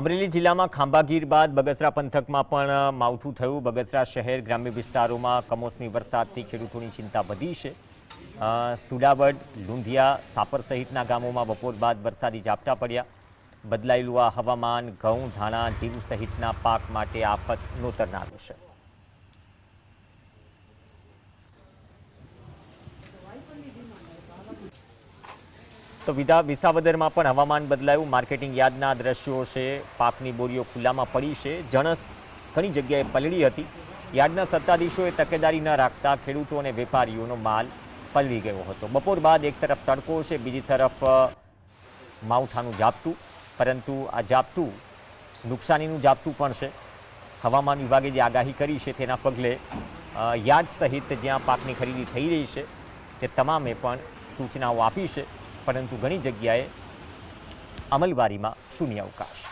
અમરેલી જિલ્લામાં ખાંભાગીર બાદ બગસરા પંથકમાં પણ માવઠું થયું। બગસરા શહેર ગ્રામ્ય વિસ્તારોમાં કમોસમી વરસાદથી ખેડૂતોની ચિંતા વધી છે। સુડાબડ, લુંધિયા, સાપર સહિતના ગામોમાં બપોર બાદ વરસાદી ઝાપટા પડ્યા। બદલાયેલું આ હવામાન ઘઉં, ધાણા, જીરું સહિતના પાક માટે આફત નોતરનારું છે। તો વિસાવદરમાં પણ હવામાન બદલાયું। માર્કેટિંગ યાર્ડના દ્રશ્યો છે। પાકની બોરીઓ ખુલ્લામાં પડી છે। જણસ ઘણી જગ્યાએ પલળી હતી। યાર્ડના સત્તાધીશોએ તકેદારી ન રાખતા ખેડૂતો અને વેપારીઓનો માલ પલળી ગયો હતો। બપોર બાદ એક તરફ તડકો છે, બીજી તરફ માવઠાનું ઝાપટું, પરંતુ આ ઝાપટું નુકસાનીનું ઝાપટું પણ છે। હવામાન વિભાગે જે આગાહી કરી છે તેના પગલે યાર્ડ સહિત જ્યાં પાકની ખરીદી થઈ રહી છે તે તમામે પણ સૂચનાઓ આપી છે, પરંતુ ઘણી જગ્યાએ અમલવારીમાં શૂન્ય અવકાશ।